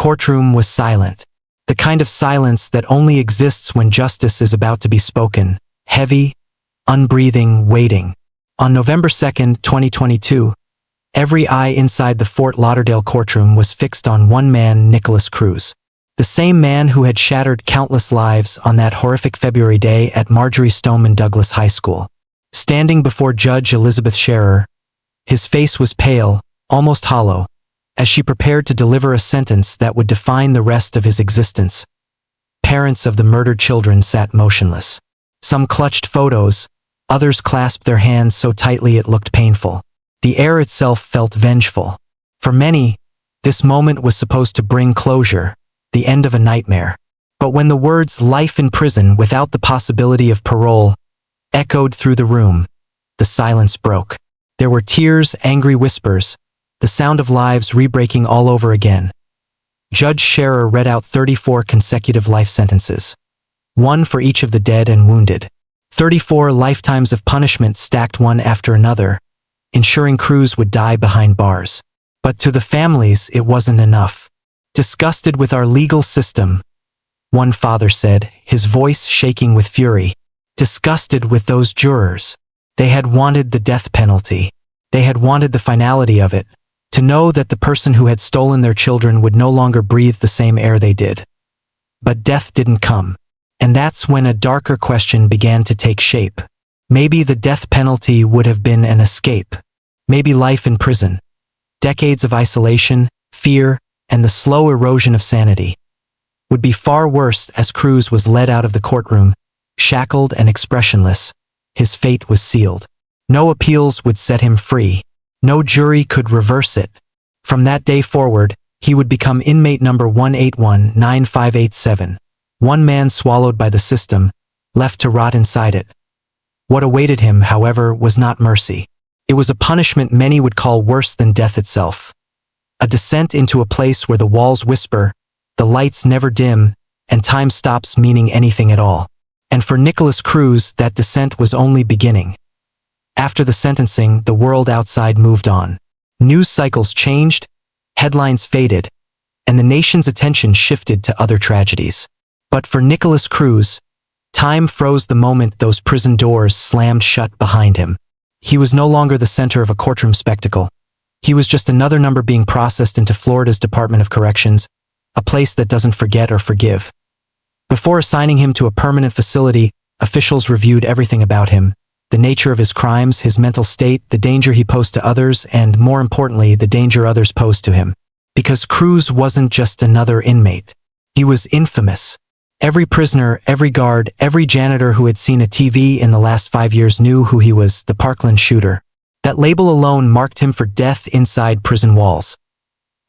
courtroom was silent. The kind of silence that only exists when justice is about to be spoken. Heavy, unbreathing, waiting. On November 2nd, 2022, every eye inside the Fort Lauderdale courtroom was fixed on one man, Nikolas Cruz. The same man who had shattered countless lives on that horrific February day at Marjorie Stoneman Douglas High School. Standing before Judge Elizabeth Scherer, his face was pale, almost hollow, as she prepared to deliver a sentence that would define the rest of his existence. Parents of the murdered children sat motionless. Some clutched photos, others clasped their hands so tightly it looked painful. The air itself felt vengeful. For many, this moment was supposed to bring closure, the end of a nightmare. But when the words "life in prison without the possibility of parole" echoed through the room, the silence broke. There were tears, angry whispers, the sound of lives re-breaking all over again. Judge Scherer read out 34 consecutive life sentences, one for each of the dead and wounded. 34 lifetimes of punishment stacked one after another, ensuring Cruz would die behind bars. But to the families, it wasn't enough. "Disgusted with our legal system," one father said, his voice shaking with fury. Disgusted with those jurors. They had wanted the death penalty. They had wanted the finality of it, to know that the person who had stolen their children would no longer breathe the same air they did. But death didn't come. And that's when a darker question began to take shape. Maybe the death penalty would have been an escape. Maybe life in prison. Decades of isolation, fear, and the slow erosion of sanity would be far worse as Cruz was led out of the courtroom, shackled and expressionless. His fate was sealed. No appeals would set him free. No jury could reverse it. From that day forward, he would become inmate number 1819587. One man swallowed by the system, left to rot inside it. What awaited him, however, was not mercy. It was a punishment many would call worse than death itself. A descent into a place where the walls whisper, the lights never dim, and time stops meaning anything at all. And for Nikolas Cruz, that descent was only beginning. After the sentencing, the world outside moved on. News cycles changed, headlines faded, and the nation's attention shifted to other tragedies. But for Nikolas Cruz, time froze the moment those prison doors slammed shut behind him. He was no longer the center of a courtroom spectacle. He was just another number being processed into Florida's Department of Corrections, a place that doesn't forget or forgive. Before assigning him to a permanent facility, officials reviewed everything about him: the nature of his crimes, his mental state, the danger he posed to others, and, more importantly, the danger others posed to him. Because Cruz wasn't just another inmate. He was infamous. Every prisoner, every guard, every janitor who had seen a TV in the last 5 years knew who he was: the Parkland shooter. That label alone marked him for death inside prison walls.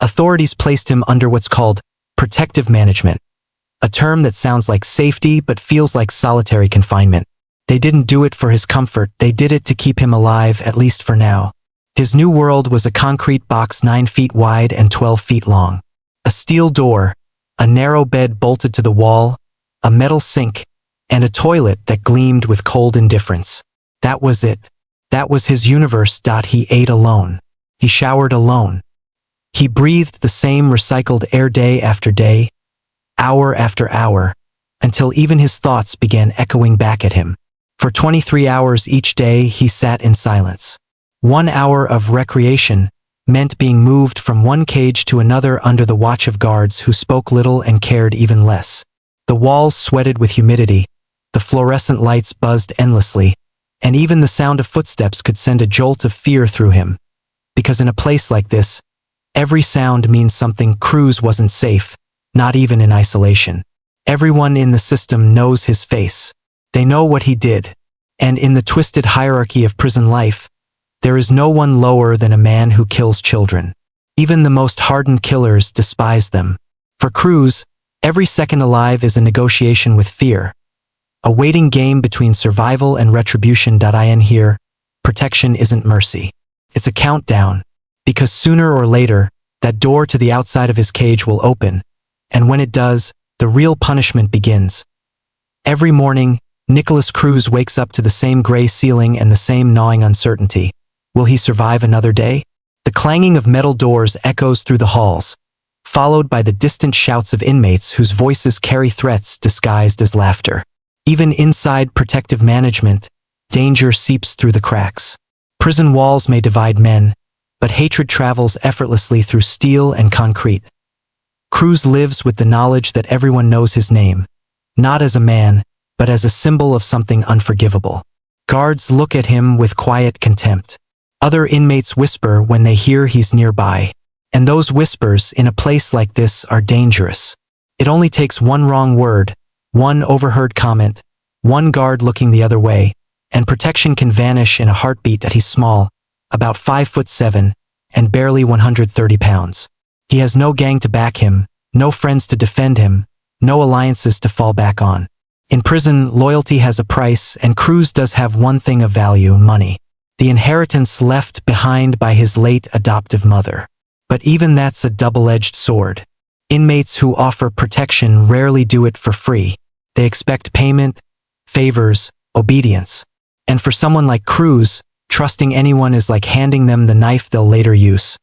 Authorities placed him under what's called protective management, a term that sounds like safety but feels like solitary confinement. They didn't do it for his comfort, they did it to keep him alive, at least for now. His new world was a concrete box 9 feet wide and 12 feet long. A steel door, a narrow bed bolted to the wall, a metal sink, and a toilet that gleamed with cold indifference. That was it. That was his universe. He ate alone. He showered alone. He breathed the same recycled air day after day, hour after hour, until even his thoughts began echoing back at him. For 23 hours each day he sat in silence. 1 hour of recreation meant being moved from one cage to another under the watch of guards who spoke little and cared even less. The walls sweated with humidity, the fluorescent lights buzzed endlessly, and even the sound of footsteps could send a jolt of fear through him. Because in a place like this, every sound means something. Cruz wasn't safe, not even in isolation. Everyone in the system knows his face. They know what he did. And in the twisted hierarchy of prison life, there is no one lower than a man who kills children. Even the most hardened killers despise them. For Cruz, every second alive is a negotiation with fear. A waiting game between survival and retribution. In here, protection isn't mercy. It's a countdown. Because sooner or later, that door to the outside of his cage will open. And when it does, the real punishment begins. Every morning, Nikolas Cruz wakes up to the same gray ceiling and the same gnawing uncertainty. Will he survive another day? The clanging of metal doors echoes through the halls. followed by the distant shouts of inmates whose voices carry threats disguised as laughter. Even inside protective management, danger seeps through the cracks. Prison walls may divide men, but hatred travels effortlessly through steel and concrete. Cruz lives with the knowledge that everyone knows his name, not as a man, but as a symbol of something unforgivable. Guards look at him with quiet contempt. Other inmates whisper when they hear he's nearby. And those whispers in a place like this are dangerous. It only takes one wrong word, one overheard comment, one guard looking the other way, and protection can vanish in a heartbeat. That he's small, about 5'7", and barely 130 pounds. He has no gang to back him, no friends to defend him, no alliances to fall back on. In prison, loyalty has a price, and Cruz does have one thing of value: money. The inheritance left behind by his late adoptive mother. But even that's a double-edged sword. Inmates who offer protection rarely do it for free. They expect payment, favors, obedience. And for someone like Cruz, trusting anyone is like handing them the knife they'll later use.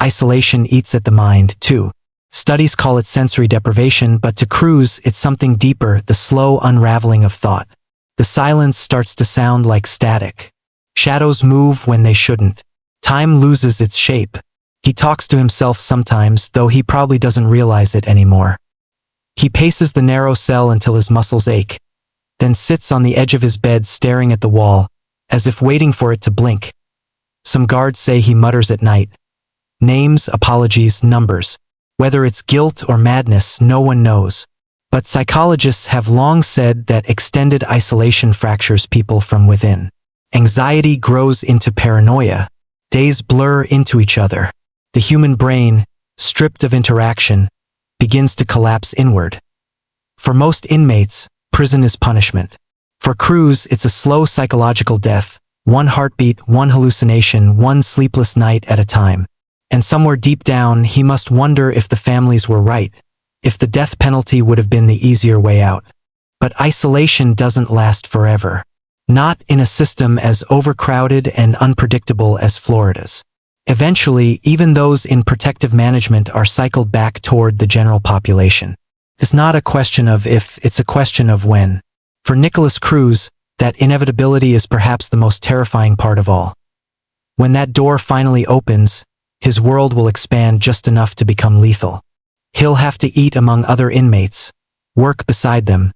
Isolation eats at the mind, too. Studies call it sensory deprivation, but to Cruz, it's something deeper: the slow unraveling of thought. The silence starts to sound like static. Shadows move when they shouldn't. Time loses its shape. He talks to himself sometimes, though he probably doesn't realize it anymore. He paces the narrow cell until his muscles ache, then sits on the edge of his bed staring at the wall, as if waiting for it to blink. Some guards say he mutters at night. Names, apologies, numbers. Whether it's guilt or madness, no one knows. But psychologists have long said that extended isolation fractures people from within. Anxiety grows into paranoia. Days blur into each other. The human brain, stripped of interaction, begins to collapse inward. For most inmates, prison is punishment. For Cruz, it's a slow psychological death, one heartbeat, one hallucination, one sleepless night at a time. And somewhere deep down, he must wonder if the families were right, if the death penalty would have been the easier way out. But isolation doesn't last forever. Not in a system as overcrowded and unpredictable as Florida's. Eventually, even those in protective management are cycled back toward the general population. It's not a question of if, it's a question of when. For Nikolas Cruz, that inevitability is perhaps the most terrifying part of all. When that door finally opens, his world will expand just enough to become lethal. He'll have to eat among other inmates, work beside them,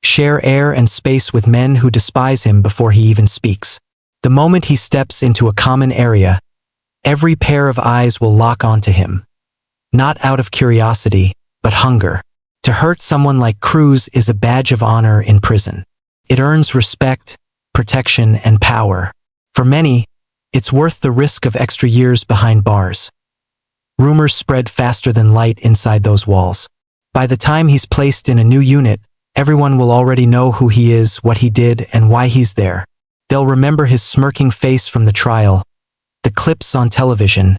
share air and space with men who despise him before he even speaks. The moment he steps into a common area, every pair of eyes will lock onto him. Not out of curiosity, but hunger. To hurt someone like Cruz is a badge of honor in prison. It earns respect, protection, and power. For many, it's worth the risk of extra years behind bars. Rumors spread faster than light inside those walls. By the time he's placed in a new unit, everyone will already know who he is, what he did, and why he's there. They'll remember his smirking face from the trial, the clips on television,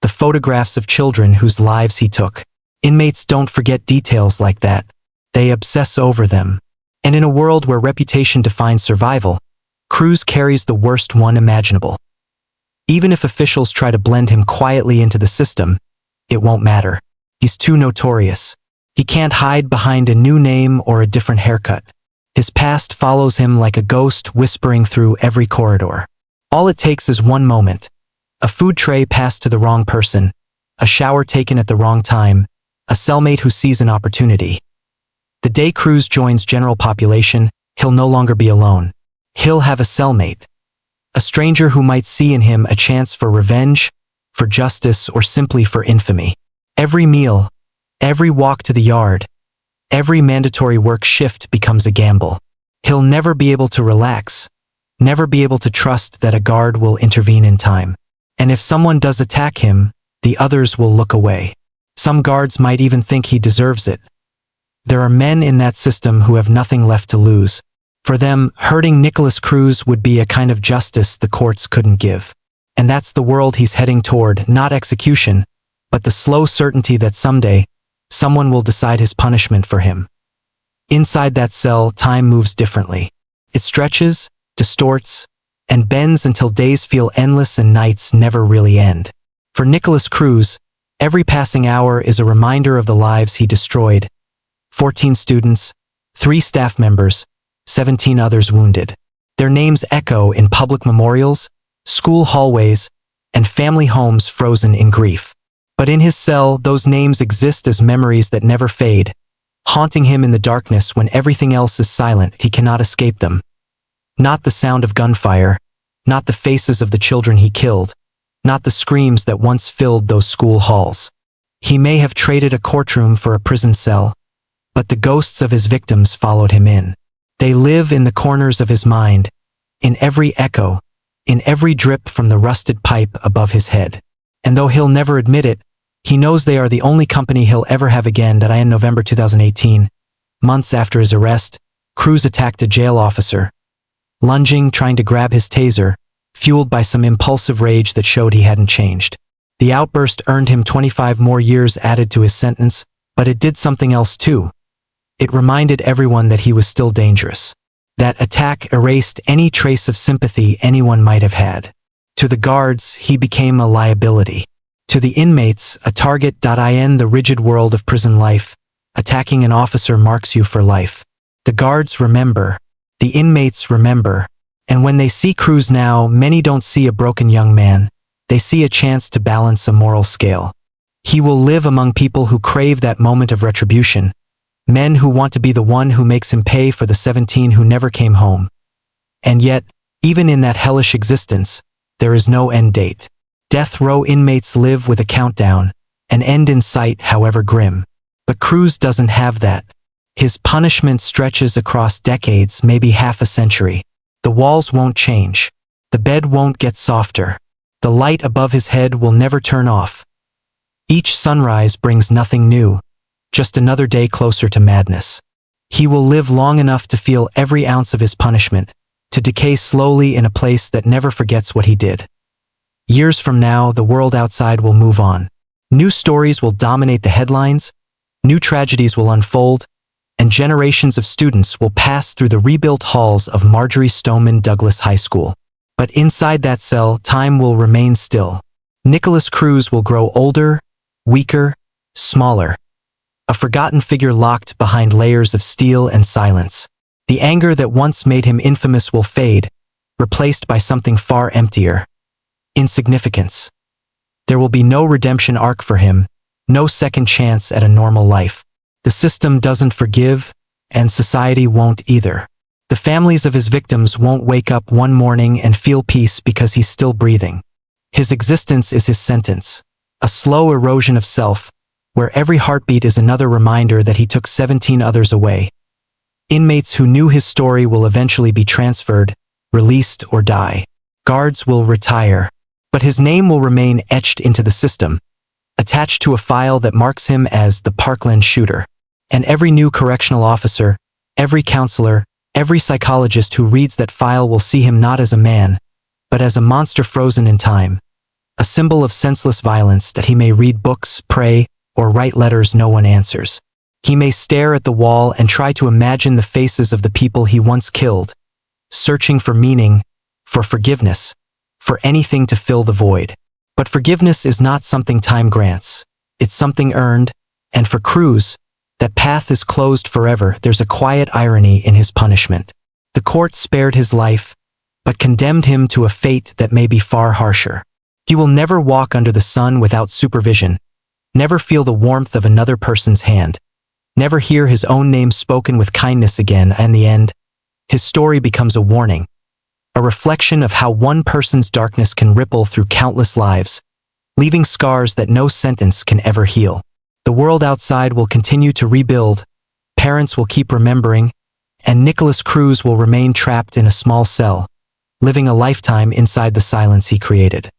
the photographs of children whose lives he took. Inmates don't forget details like that. They obsess over them. And in a world where reputation defines survival, Cruz carries the worst one imaginable. Even if officials try to blend him quietly into the system, it won't matter. He's too notorious. He can't hide behind a new name or a different haircut. His past follows him like a ghost whispering through every corridor. All it takes is one moment. A food tray passed to the wrong person, a shower taken at the wrong time, a cellmate who sees an opportunity. The day Cruz joins general population, he'll no longer be alone. He'll have a cellmate. A stranger who might see in him a chance for revenge, for justice, or simply for infamy. Every meal, every walk to the yard, every mandatory work shift becomes a gamble. He'll never be able to relax, never be able to trust that a guard will intervene in time. And if someone does attack him, the others will look away. Some guards might even think he deserves it. There are men in that system who have nothing left to lose. For them, hurting Nikolas Cruz would be a kind of justice the courts couldn't give. And that's the world he's heading toward, not execution, but the slow certainty that someday, someone will decide his punishment for him. Inside that cell, time moves differently. It stretches, distorts, and bends until days feel endless and nights never really end. For Nikolas Cruz, Every passing hour is a reminder of the lives he destroyed. 14 students, 3 staff members, 17 others wounded. Their names echo in public memorials, school hallways, and family homes frozen in grief. But in his cell, those names exist as memories that never fade, haunting him in the darkness when everything else is silent. He cannot escape them. Not the sound of gunfire, not the faces of the children he killed, not the screams that once filled those school halls. He may have traded a courtroom for a prison cell, but the ghosts of his victims followed him in. They live in the corners of his mind, in every echo, in every drip from the rusted pipe above his head. And though he'll never admit it, he knows they are the only company he'll ever have again. In November 2018, months after his arrest, Cruz attacked a jail officer, lunging, trying to grab his taser, fueled by some impulsive rage that showed he hadn't changed. The outburst earned him 25 more years added to his sentence, but it did something else too. It reminded everyone that he was still dangerous. That attack erased any trace of sympathy anyone might have had. To the guards, he became a liability. To the inmates, a target. In the rigid world of prison life, attacking an officer marks you for life. The guards remember. The inmates remember. And when they see Cruz now, many don't see a broken young man. They see a chance to balance a moral scale. He will live among people who crave that moment of retribution. Men who want to be the one who makes him pay for the 17 who never came home. And yet, even in that hellish existence, there is no end date. Death row inmates live with a countdown, an end in sight, however grim. But Cruz doesn't have that. His punishment stretches across decades, maybe half a century. The walls won't change. The bed won't get softer. The light above his head will never turn off. Each sunrise brings nothing new, just another day closer to madness. He will live long enough to feel every ounce of his punishment, to decay slowly in a place that never forgets what he did. Years from now, the world outside will move on. New stories will dominate the headlines, new tragedies will unfold, and generations of students will pass through the rebuilt halls of Marjorie Stoneman Douglas High School. But inside that cell, time will remain still. Nikolas Cruz will grow older, weaker, smaller. A forgotten figure locked behind layers of steel and silence. The anger that once made him infamous will fade, replaced by something far emptier. Insignificance. There will be no redemption arc for him, no second chance at a normal life. The system doesn't forgive, and society won't either. The families of his victims won't wake up one morning and feel peace because he's still breathing. His existence is his sentence, a slow erosion of self, where every heartbeat is another reminder that he took 17 others away. Inmates who knew his story will eventually be transferred, released, or die. Guards will retire. But his name will remain etched into the system, attached to a file that marks him as the Parkland shooter. And every new correctional officer, every counselor, every psychologist who reads that file will see him not as a man, but as a monster frozen in time, a symbol of senseless violence that he may read books, pray, or write letters no one answers. He may stare at the wall and try to imagine the faces of the people he once killed, searching for meaning, for forgiveness, for anything to fill the void. But forgiveness is not something time grants. It's something earned, and for Cruz, that path is closed forever. There's a quiet irony in his punishment. The court spared his life, but condemned him to a fate that may be far harsher. He will never walk under the sun without supervision, never feel the warmth of another person's hand, never hear his own name spoken with kindness again. In the end, his story becomes a warning, a reflection of how one person's darkness can ripple through countless lives, leaving scars that no sentence can ever heal. The world outside will continue to rebuild, parents will keep remembering, and Nikolas Cruz will remain trapped in a small cell, living a lifetime inside the silence he created.